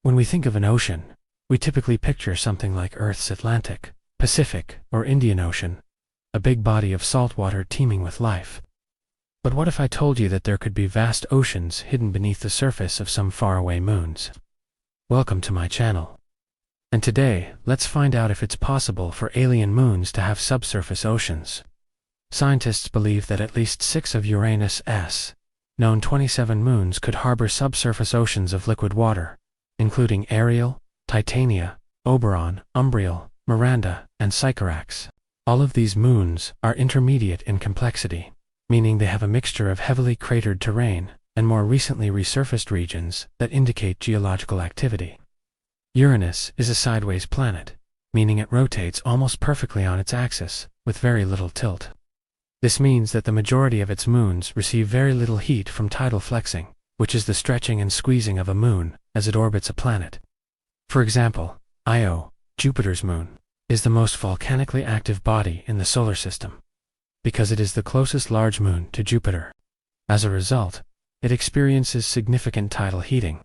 When we think of an ocean, we typically picture something like Earth's Atlantic, Pacific, or Indian Ocean, a big body of salt water teeming with life. But what if I told you that there could be vast oceans hidden beneath the surface of some faraway moons? Welcome to my channel. And today, let's find out if it's possible for alien moons to have subsurface oceans. Scientists believe that at least 6 of Uranus' known 27 moons could harbor subsurface oceans of liquid water, including Ariel, Titania, Oberon, Umbriel, Miranda, and Sycorax. All of these moons are intermediate in complexity, meaning they have a mixture of heavily cratered terrain and more recently resurfaced regions that indicate geological activity. Uranus is a sideways planet, meaning it rotates almost perfectly on its axis, with very little tilt. This means that the majority of its moons receive very little heat from tidal flexing, which is the stretching and squeezing of a moon as it orbits a planet. For example, Io, Jupiter's moon, is the most volcanically active body in the solar system, because it is the closest large moon to Jupiter. As a result, it experiences significant tidal heating.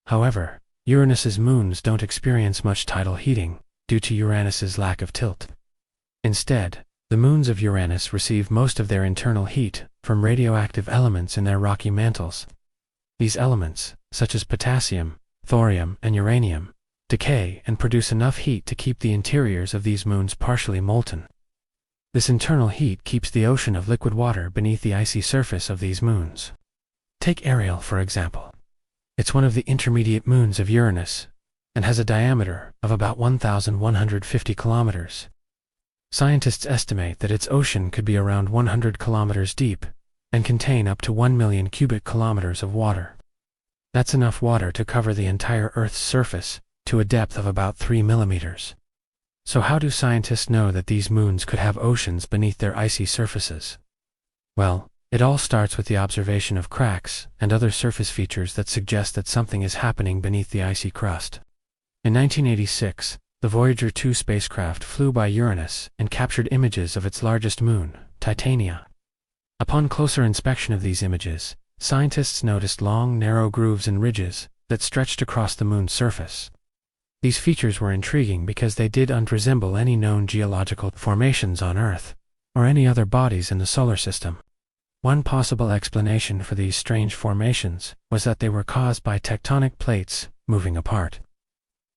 However, Uranus's moons don't experience much tidal heating due to Uranus's lack of tilt. Instead, the moons of Uranus receive most of their internal heat from radioactive elements in their rocky mantles. These elements, such as potassium, thorium, and uranium, decay and produce enough heat to keep the interiors of these moons partially molten. This internal heat keeps the ocean of liquid water beneath the icy surface of these moons. Take Ariel, for example. It's one of the intermediate moons of Uranus and has a diameter of about 1,150 kilometers. Scientists estimate that its ocean could be around 100 kilometers deep and contain up to 1 million cubic kilometers of water. That's enough water to cover the entire Earth's surface to a depth of about 3 millimeters. So how do scientists know that these moons could have oceans beneath their icy surfaces? Well, it all starts with the observation of cracks and other surface features that suggest that something is happening beneath the icy crust. In 1986, the Voyager 2 spacecraft flew by Uranus and captured images of its largest moon, Titania. Upon closer inspection of these images, scientists noticed long, narrow grooves and ridges that stretched across the moon's surface. These features were intriguing because they didn't resemble any known geological formations on Earth or any other bodies in the solar system. One possible explanation for these strange formations was that they were caused by tectonic plates moving apart,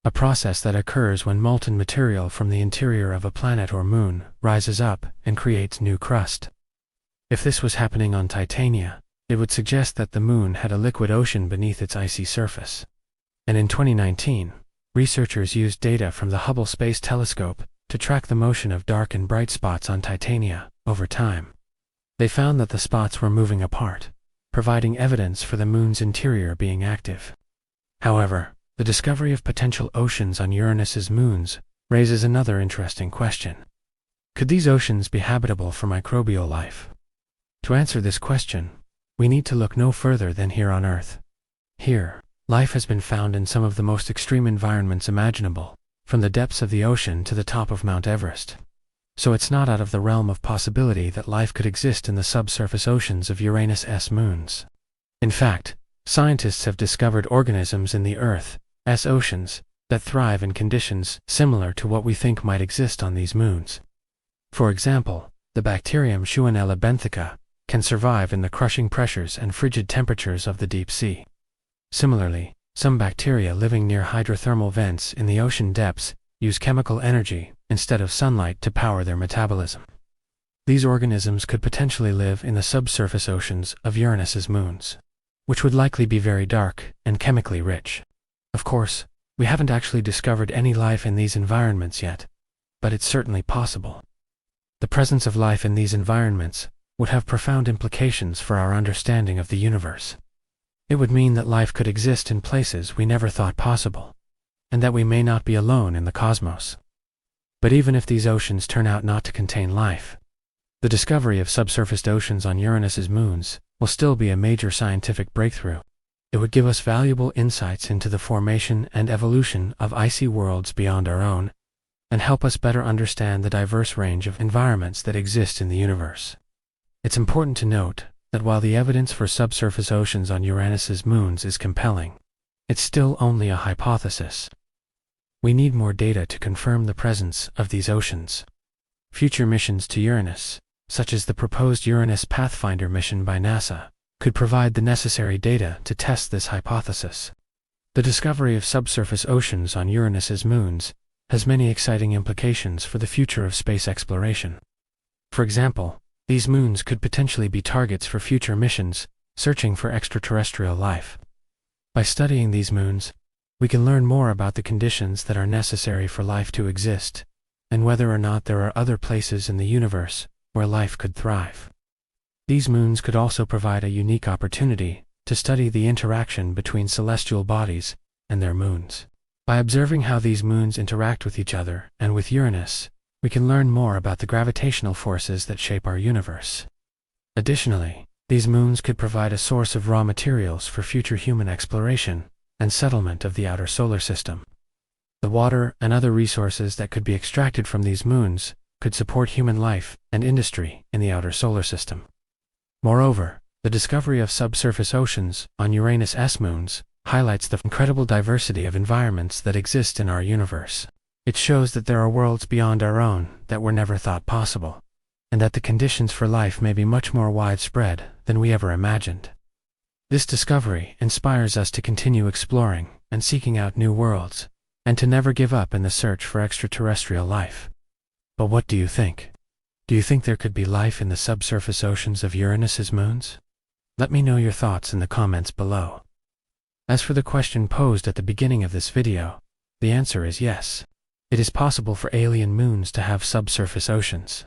a process that occurs when molten material from the interior of a planet or moon rises up and creates new crust. If this was happening on Titania, it would suggest that the moon had a liquid ocean beneath its icy surface. And in 2019, researchers used data from the Hubble Space Telescope to track the motion of dark and bright spots on Titania over time. They found that the spots were moving apart, providing evidence for the moon's interior being active. However, the discovery of potential oceans on Uranus's moons raises another interesting question. Could these oceans be habitable for microbial life? To answer this question, we need to look no further than here on Earth. Here, life has been found in some of the most extreme environments imaginable, from the depths of the ocean to the top of Mount Everest. So it's not out of the realm of possibility that life could exist in the subsurface oceans of Uranus's moons. In fact, scientists have discovered organisms in the Earth's oceans that thrive in conditions similar to what we think might exist on these moons. For example, the bacterium Shewanella benthica can survive in the crushing pressures and frigid temperatures of the deep sea. Similarly, some bacteria living near hydrothermal vents in the ocean depths use chemical energy instead of sunlight to power their metabolism. These organisms could potentially live in the subsurface oceans of Uranus's moons, which would likely be very dark and chemically rich. Of course, we haven't actually discovered any life in these environments yet, but it's certainly possible. The presence of life in these environments would have profound implications for our understanding of the universe. It would mean that life could exist in places we never thought possible, and that we may not be alone in the cosmos. But even if these oceans turn out not to contain life, the discovery of subsurface oceans on Uranus's moons will still be a major scientific breakthrough. It would give us valuable insights into the formation and evolution of icy worlds beyond our own, and help us better understand the diverse range of environments that exist in the universe. It's important to note that while the evidence for subsurface oceans on Uranus's moons is compelling, it's still only a hypothesis. We need more data to confirm the presence of these oceans. Future missions to Uranus, such as the proposed Uranus Pathfinder mission by NASA, could provide the necessary data to test this hypothesis. The discovery of subsurface oceans on Uranus's moons has many exciting implications for the future of space exploration. For example, these moons could potentially be targets for future missions searching for extraterrestrial life. By studying these moons, we can learn more about the conditions that are necessary for life to exist, and whether or not there are other places in the universe where life could thrive. These moons could also provide a unique opportunity to study the interaction between celestial bodies and their moons. By observing how these moons interact with each other and with Uranus, we can learn more about the gravitational forces that shape our universe. Additionally, these moons could provide a source of raw materials for future human exploration and settlement of the outer solar system. The water and other resources that could be extracted from these moons could support human life and industry in the outer solar system. Moreover, the discovery of subsurface oceans on Uranus' moons highlights the incredible diversity of environments that exist in our universe. It shows that there are worlds beyond our own that were never thought possible, and that the conditions for life may be much more widespread than we ever imagined. This discovery inspires us to continue exploring and seeking out new worlds, and to never give up in the search for extraterrestrial life. But what do you think? Do you think there could be life in the subsurface oceans of Uranus's moons? Let me know your thoughts in the comments below. As for the question posed at the beginning of this video, the answer is yes. It is possible for alien moons to have subsurface oceans.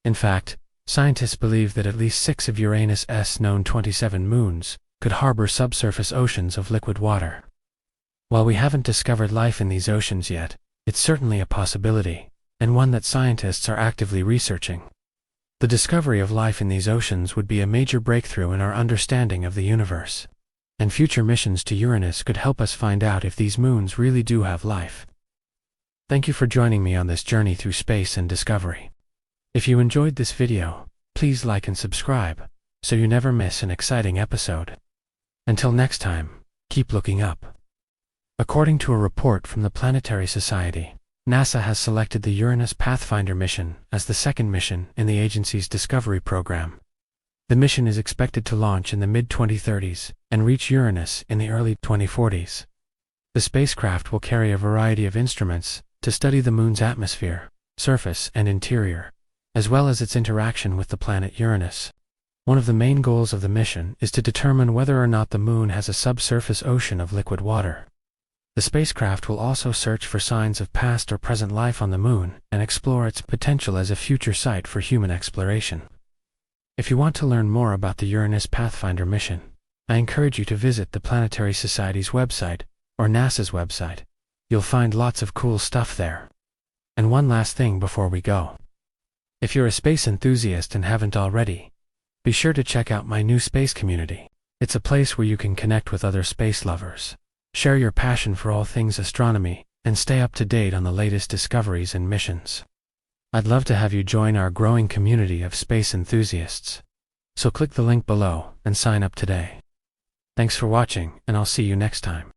In fact, scientists believe that at least 6 of Uranus's known 27 moons could harbor subsurface oceans of liquid water. While we haven't discovered life in these oceans yet, it's certainly a possibility, and one that scientists are actively researching. The discovery of life in these oceans would be a major breakthrough in our understanding of the universe, and future missions to Uranus could help us find out if these moons really do have life. Thank you for joining me on this journey through space and discovery. If you enjoyed this video, please like and subscribe, so you never miss an exciting episode. Until next time, keep looking up. According to a report from the Planetary Society, NASA has selected the Uranus Pathfinder mission as the second mission in the agency's Discovery program. The mission is expected to launch in the mid-2030s and reach Uranus in the early 2040s. The spacecraft will carry a variety of instruments to study the moon's atmosphere, surface, and interior, as well as its interaction with the planet Uranus. One of the main goals of the mission is to determine whether or not the moon has a subsurface ocean of liquid water. The spacecraft will also search for signs of past or present life on the moon and explore its potential as a future site for human exploration. If you want to learn more about the Uranus Pathfinder mission, I encourage you to visit the Planetary Society's website or NASA's website. You'll find lots of cool stuff there. And one last thing before we go. If you're a space enthusiast and haven't already, be sure to check out my new space community. It's a place where you can connect with other space lovers, share your passion for all things astronomy, and stay up to date on the latest discoveries and missions. I'd love to have you join our growing community of space enthusiasts. So click the link below and sign up today. Thanks for watching, and I'll see you next time.